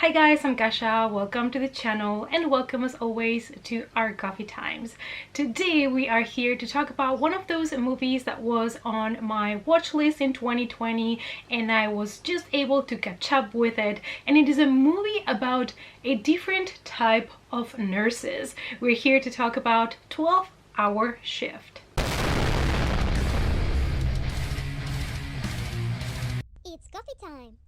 Hi guys, I'm Kasha. Welcome to the channel and welcome as always to our coffee times. Today we are here to talk about one of those movies that was on my watch list in 2020 and I was just able to catch up with it, and it is a movie about a different type of nurses. We're here to talk about 12-Hour Shift. It's coffee time.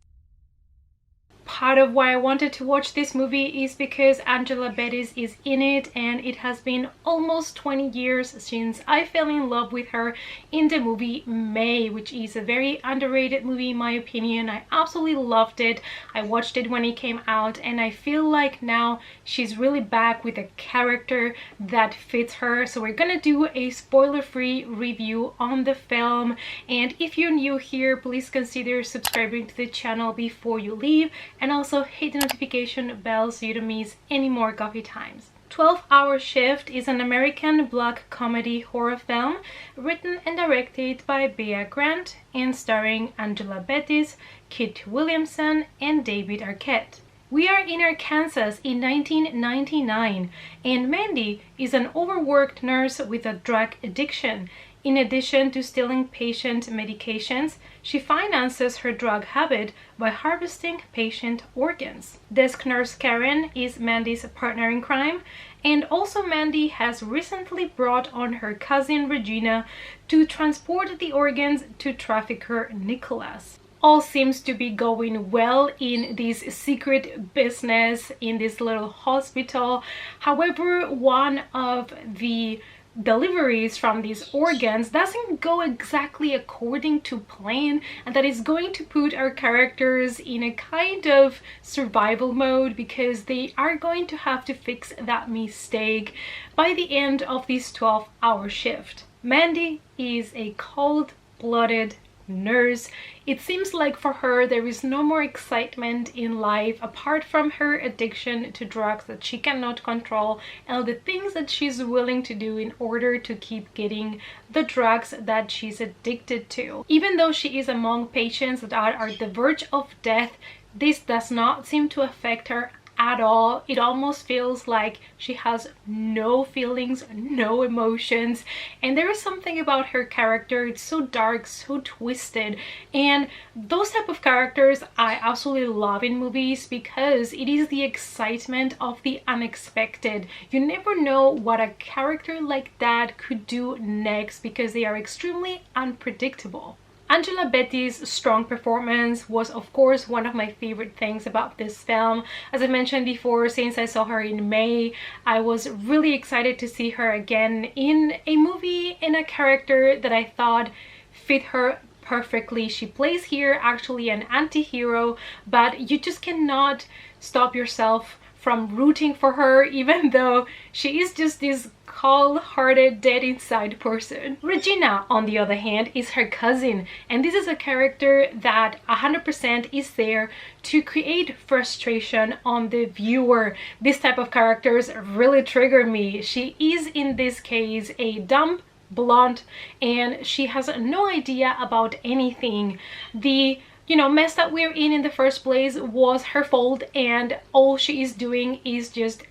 Part of why I wanted to watch this movie is because Angela Bettis is in it, and it has been almost 20 years since I fell in love with her in the movie May, which is a very underrated movie in my opinion. I absolutely loved it. I watched it when it came out and I feel like now she's really back with a character that fits her. So we're gonna do a spoiler-free review on the film, and if you're new here, please consider subscribing to the channel before you leave, and also hit the notification bell so you don't miss any more coffee times. 12-Hour Shift is an American black comedy horror film written and directed by Bea Grant and starring Angela Bettis, Kit Williamson, and David Arquette. We are in Arkansas in 1999, and Mandy is an overworked nurse with a drug addiction. In addition to stealing patient medications, she finances her drug habit by harvesting patient organs. Desk nurse Karen is Mandy's partner in crime, and also Mandy has recently brought on her cousin Regina to transport the organs to trafficker Nicholas. All seems to be going well in this secret business in this little hospital. However, one of the deliveries from these organs doesn't go exactly according to plan, and that is going to put our characters in a kind of survival mode because they are going to have to fix that mistake by the end of this 12-hour shift. Mandy is a cold-blooded nurse. It seems like for her there is no more excitement in life apart from her addiction to drugs that she cannot control and the things that she's willing to do in order to keep getting the drugs that she's addicted to. Even though she is among patients that are at the verge of death, this does not seem to affect her at all. It almost feels like she has no feelings, no emotions, and there is something about her character. It's so dark, so twisted, and those type of characters I absolutely love in movies because it is the excitement of the unexpected. You never know what a character like that could do next because they are extremely unpredictable. Angela Bettis' strong performance was of course one of my favorite things about this film. As I mentioned before, since I saw her in May, I was really excited to see her again in a movie in a character that I thought fit her perfectly. She plays here actually an anti-hero, but you just cannot stop yourself from rooting for her, even though she is just this cold-hearted, dead inside person. Regina, on the other hand, is her cousin, and this is a character that 100% is there to create frustration on the viewer. This type of characters really trigger me. She is in this case a dumb blonde and she has no idea about anything. The mess that we're in the first place was her fault, and all she is doing is just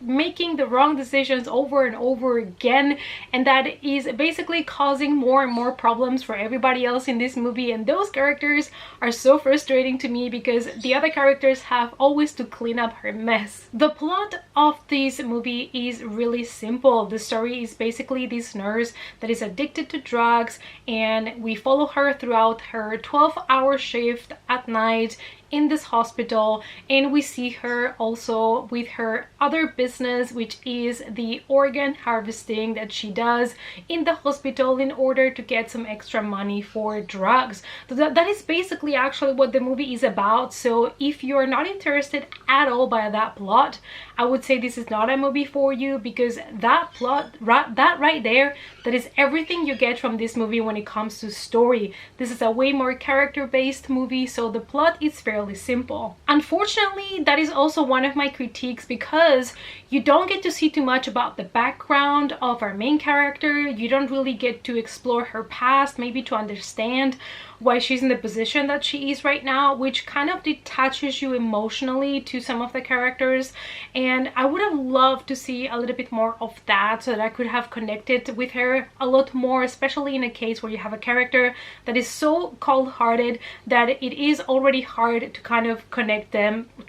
making the wrong decisions over and over again, and that is basically causing more and more problems for everybody else in this movie. And those characters are so frustrating to me because the other characters have always to clean up her mess. The plot of this movie is really simple. The story is basically this nurse that is addicted to drugs, and we follow her throughout her 12-hour shift at night in this hospital, and we see her also with her other business, which is the organ harvesting that she does in the hospital in order to get some extra money for drugs. So that is basically actually what the movie is about. So if you're not interested at all by that plot, I would say this is not a movie for you, because that plot, that right there, that is everything you get from this movie when it comes to story. This is a way more character-based movie, so the plot is fairly fairly simple. Unfortunately, that is also one of my critiques because you don't get to see too much about the background of our main character. You don't really get to explore her past, maybe to understand why she's in the position that she is right now, which kind of detaches you emotionally to some of the characters. And I would have loved to see a little bit more of that so that I could have connected with her a lot more, especially in a case where you have a character that is so cold-hearted that it is already hard to kind of connect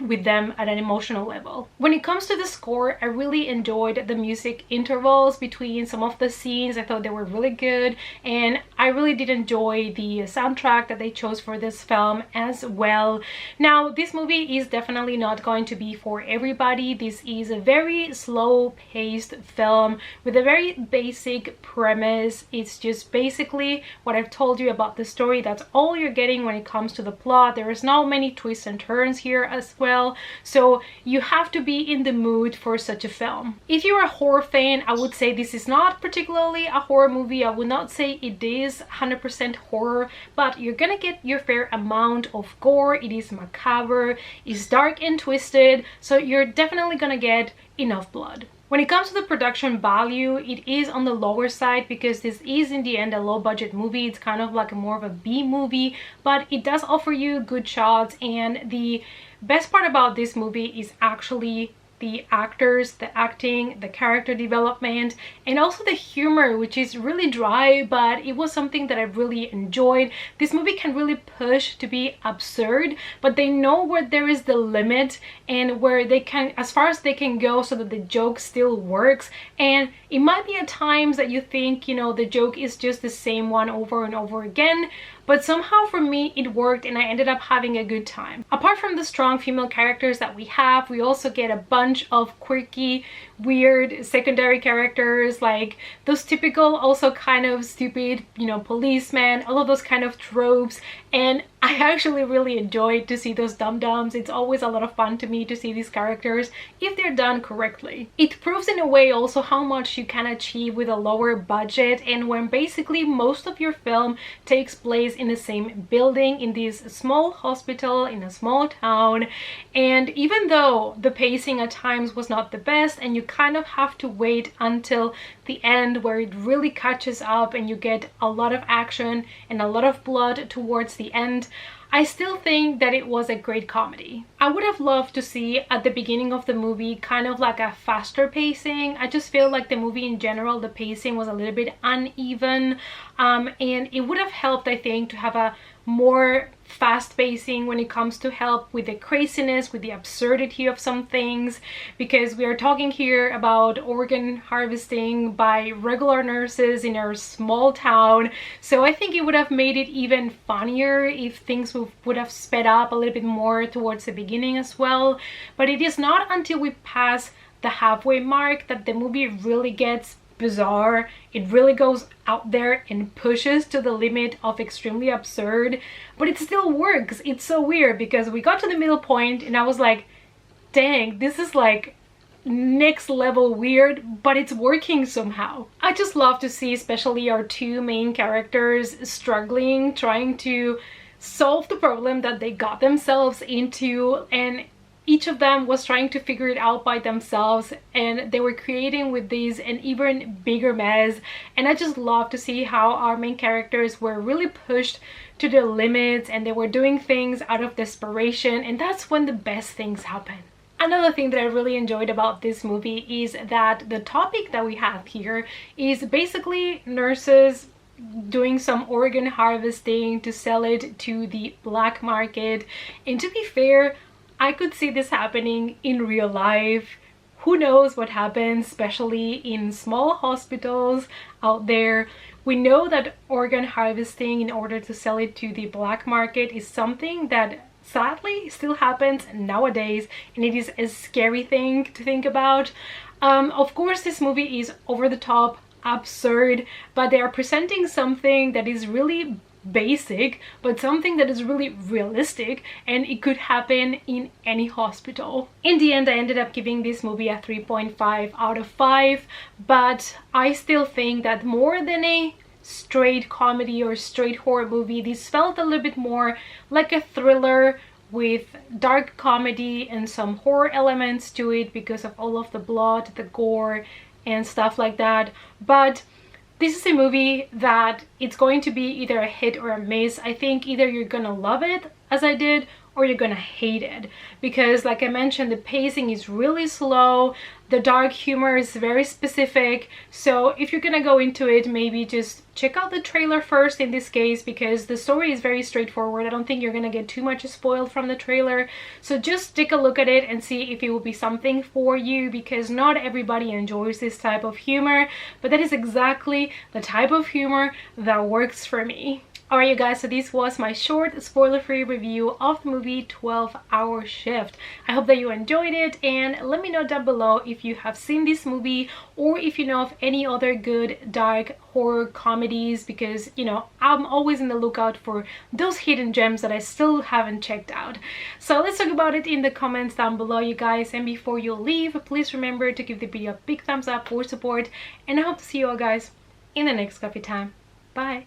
with them at an emotional level. When it comes to the score, I really enjoyed the music intervals between some of the scenes. I thought they were really good, and I really did enjoy the soundtrack that they chose for this film as well. Now, this movie is definitely not going to be for everybody. This is a very slow-paced film with a very basic premise. It's just basically what I've told you about the story. That's all you're getting when it comes to the plot. There is not many twists and turns here as well, so you have to be in the mood for such a film. If you're a horror fan, I would say this is not particularly a horror movie. I would not say it is 100% horror, but you're gonna get your fair amount of gore. It is macabre, it's dark and twisted, so you're definitely gonna get enough blood. When it comes to the production value, it is on the lower side because this is in the end a low budget movie. It's kind of like more of a B movie, but it does offer you good shots, and the best part about this movie is actually the actors, the acting, the character development, and also the humor, which is really dry, but it was something that I really enjoyed. This movie can really push to be absurd, but they know where there is the limit and where they can, as far as they can go, so that the joke still works. And it might be at times that you think, you know, the joke is just the same one over and over again, but somehow for me it worked and I ended up having a good time. Apart from the strong female characters that we have, we also get a bunch of quirky, weird secondary characters, like those typical, also kind of stupid, you know, policemen, all of those kind of tropes. And I actually really enjoyed to see those dum-dums. It's always a lot of fun to me to see these characters if they're done correctly. It proves in a way also how much you can achieve with a lower budget, and when basically most of your film takes place in the same building, in this small hospital in a small town. And even though the pacing at times was not the best and you kind of have to wait until the end where it really catches up and you get a lot of action and a lot of blood towards the end, I still think that it was a great comedy. I would have loved to see at the beginning of the movie kind of like a faster pacing. I just feel like the movie in general, the pacing was a little bit uneven, and it would have helped, I think, to have a more fast pacing when it comes to help with the craziness, with the absurdity of some things, because we are talking here about organ harvesting by regular nurses in our small town. So I think it would have made it even funnier if things would have sped up a little bit more towards the beginning as well. But it is not until we pass the halfway mark that the movie really gets bizarre. It really goes out there and pushes to the limit of extremely absurd, but it still works. It's so weird because we got to the middle point and I was like, dang, this is like next level weird, but it's working somehow. I just love to see especially our two main characters struggling, trying to solve the problem that they got themselves into, and each of them was trying to figure it out by themselves, and they were creating with these an even bigger mess. And I just love to see how our main characters were really pushed to the limits and they were doing things out of desperation, and that's when the best things happen. Another thing that I really enjoyed about this movie is that the topic that we have here is basically nurses doing some organ harvesting to sell it to the black market. And to be fair, I could see this happening in real life. Who knows what happens, especially in small hospitals out there. We know that organ harvesting in order to sell it to the black market is something that sadly still happens nowadays, and it is a scary thing to think about. Of course, this movie is over the top, absurd, but they are presenting something that is really basic, but something that is really realistic, and it could happen in any hospital. In the end, I ended up giving this movie a 3.5 out of 5, but I still think that more than a straight comedy or straight horror movie, this felt a little bit more like a thriller with dark comedy and some horror elements to it because of all of the blood, the gore, and stuff like that. But this is a movie that it's going to be either a hit or a miss. I think either you're gonna love it, as I did, or you're gonna hate it, because like I mentioned, the pacing is really slow, the dark humor is very specific. So if you're gonna go into it, maybe just check out the trailer first in this case, because the story is very straightforward. I don't think you're gonna get too much spoiled from the trailer, so just take a look at it and see if it will be something for you, because not everybody enjoys this type of humor, but that is exactly the type of humor that works for me. Alright you guys, so this was my short spoiler-free review of the movie 12-Hour Shift. I hope that you enjoyed it, and let me know down below if you have seen this movie or if you know of any other good dark horror comedies, because you know I'm always in the lookout for those hidden gems that I still haven't checked out. So let's talk about it in the comments down below you guys, and before you leave, please remember to give the video a big thumbs up for support, and I hope to see you all guys in the next coffee time. Bye!